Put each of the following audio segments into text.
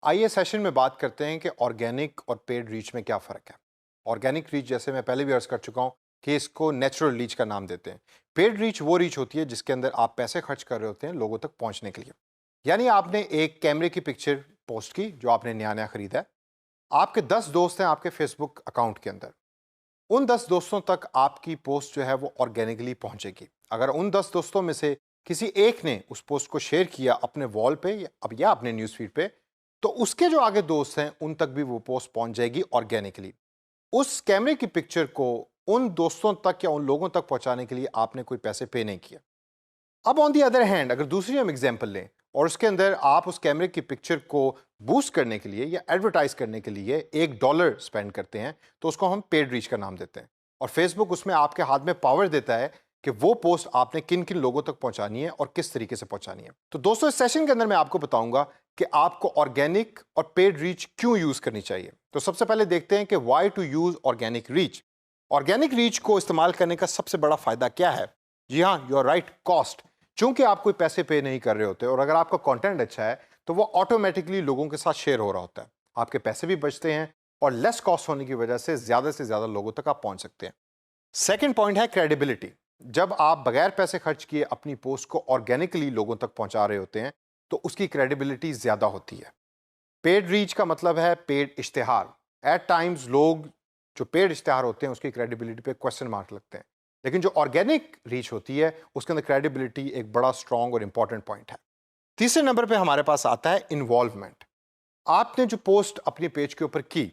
आइए सेशन में बात करते हैं कि ऑर्गेनिक और पेड रीच में क्या फ़र्क है। ऑर्गेनिक रीच जैसे मैं पहले भी अर्ज़ कर चुका हूँ कि इसको नेचुरल रीच का नाम देते हैं। पेड रीच वो रीच होती है जिसके अंदर आप पैसे खर्च कर रहे होते हैं लोगों तक पहुँचने के लिए। यानी आपने एक कैमरे की पिक्चर पोस्ट की जो आपने नया-नया खरीदा है। आपके 10 दोस्त हैं आपके फेसबुक अकाउंट के अंदर। उन 10 दोस्तों तक आपकी पोस्ट जो है वो ऑर्गेनिकली पहुँचेगी। अगर उन 10 दोस्तों में से किसी एक ने उस पोस्ट को शेयर किया अपने वॉल पे या अपने न्यूज़ फीड पे, तो उसके जो आगे दोस्त हैं उन तक भी वो पोस्ट पहुंच जाएगी ऑर्गेनिकली। उस कैमरे की पिक्चर को उन दोस्तों तक या उन लोगों तक पहुंचाने के लिए आपने कोई पैसे पे नहीं किया। अब ऑन दी अदर हैंड अगर दूसरी हम एग्जांपल लें और उसके अंदर आप उस कैमरे की पिक्चर को बूस्ट करने के लिए या एडवर्टाइज करने के लिए $1 स्पेंड करते हैं, तो उसको हम पेड रीच का नाम देते हैं। और फेसबुक उसमें आपके हाथ में पावर देता है कि वो पोस्ट आपने किन किन लोगों तक पहुंचानी है और किस तरीके से पहुंचानी है। तो दोस्तों इस सेशन के अंदर मैं आपको बताऊंगा कि आपको ऑर्गेनिक और पेड रीच क्यों यूज करनी चाहिए। तो सबसे पहले देखते हैं कि why to use organic reach. Organic reach को इस्तेमाल करने का सबसे बड़ा फायदा क्या है? जी हाँ, यू आर राइट, कॉस्ट। चूंकि आप कोई पैसे पे नहीं कर रहे होते और अगर आपका कंटेंट अच्छा है तो वो ऑटोमेटिकली लोगों के साथ शेयर हो रहा होता है। आपके पैसे भी बचते हैं और लेस कॉस्ट होने की वजह से ज्यादा लोगों तक आप पहुंच सकते हैं। सेकंड पॉइंट है क्रेडिबिलिटी। जब आप बगैर पैसे खर्च किए अपनी पोस्ट को ऑर्गेनिकली लोगों तक पहुंचा रहे होते हैं तो उसकी क्रेडिबिलिटी ज्यादा होती है। पेड रीच का मतलब है पेड इश्तिहार। एट टाइम्स लोग जो पेड इश्तिहार होते हैं उसकी क्रेडिबिलिटी पे क्वेश्चन मार्क लगते हैं, लेकिन जो ऑर्गेनिक रीच होती है उसके अंदर क्रेडिबिलिटी एक बड़ा स्ट्रॉन्ग और इंपॉर्टेंट पॉइंट है। तीसरे नंबर पे हमारे पास आता है इन्वॉल्वमेंट। आपने जो पोस्ट अपने पेज के ऊपर की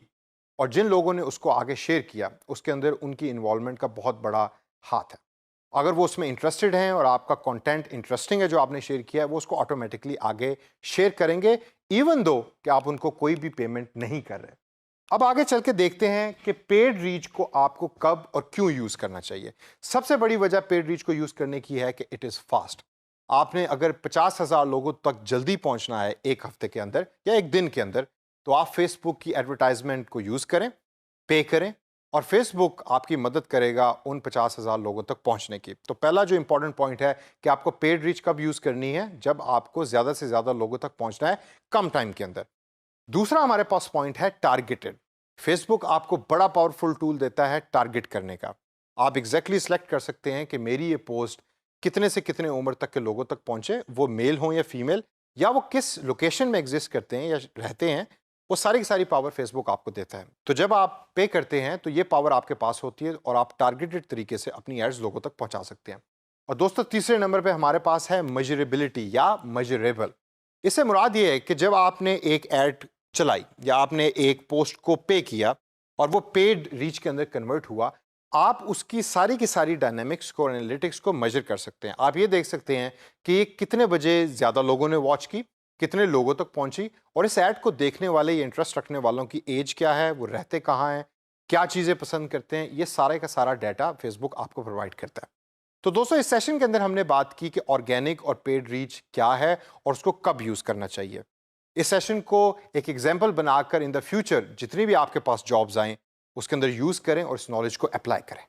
और जिन लोगों ने उसको आगे शेयर किया उसके अंदर उनकी इन्वॉल्वमेंट का बहुत बड़ा हाथ है। अगर वो उसमें इंटरेस्टेड हैं और आपका कंटेंट इंटरेस्टिंग है जो आपने शेयर किया है, वो उसको ऑटोमेटिकली आगे शेयर करेंगे इवन दो कि आप उनको कोई भी पेमेंट नहीं कर रहे। अब आगे चल के देखते हैं कि पेड रीच को आपको कब और क्यों यूज करना चाहिए। सबसे बड़ी वजह पेड रीच को यूज करने की है कि इट इज फास्ट। आपने अगर 50,000 लोगों तक जल्दी पहुंचना है एक हफ्ते के अंदर या एक दिन के अंदर, तो आप फेसबुक की एडवर्टाइजमेंट को यूज करें, पे करें और फेसबुक आपकी मदद करेगा उन 50,000 लोगों तक पहुंचने की। तो पहला जो इंपॉर्टेंट पॉइंट है कि आपको पेड रीच कब यूज करनी है, जब आपको ज्यादा से ज्यादा लोगों तक पहुंचना है कम टाइम के अंदर। दूसरा हमारे पास पॉइंट है टारगेटेड। फेसबुक आपको बड़ा पावरफुल टूल देता है टारगेट करने का। आप एग्जैक्टली सेलेक्ट कर सकते हैं कि मेरी ये पोस्ट कितने से कितने उम्र तक के लोगों तक पहुंचे, वो मेल हो या फीमेल, या वो किस लोकेशन में एग्जिस्ट करते हैं या रहते हैं। वो सारी की सारी पावर फेसबुक आपको देता है। तो जब आप पे करते हैं तो ये पावर आपके पास होती है और आप टारगेटेड तरीके से अपनी एड्स लोगों तक पहुंचा सकते हैं। और दोस्तों तीसरे नंबर पे हमारे पास है मेजरेबिलिटी या मेजरेबल। इससे मुराद ये है कि जब आपने एक एड चलाई या आपने एक पोस्ट को पे किया और वो पेड रीच के अंदर कन्वर्ट हुआ, आप उसकी सारी की सारी डायनेमिक्स को और एनालिटिक्स को मेजर कर सकते हैं। आप ये देख सकते हैं कि ये कितने बजे ज़्यादा लोगों ने वॉच की, कितने लोगों तक पहुंची, और इस ऐड को देखने वाले या इंटरेस्ट रखने वालों की एज क्या है, वो रहते कहाँ हैं, क्या चीज़ें पसंद करते हैं। ये सारे का सारा डाटा फेसबुक आपको प्रोवाइड करता है। तो दोस्तों इस सेशन के अंदर हमने बात की कि ऑर्गेनिक और पेड रीच क्या है और उसको कब यूज़ करना चाहिए। इस सेशन को एक एग्जाम्पल बनाकर इन द फ्यूचर जितनी भी आपके पास जॉब्स आएँ उसके अंदर यूज़ करें और इस नॉलेज को अप्लाई करें।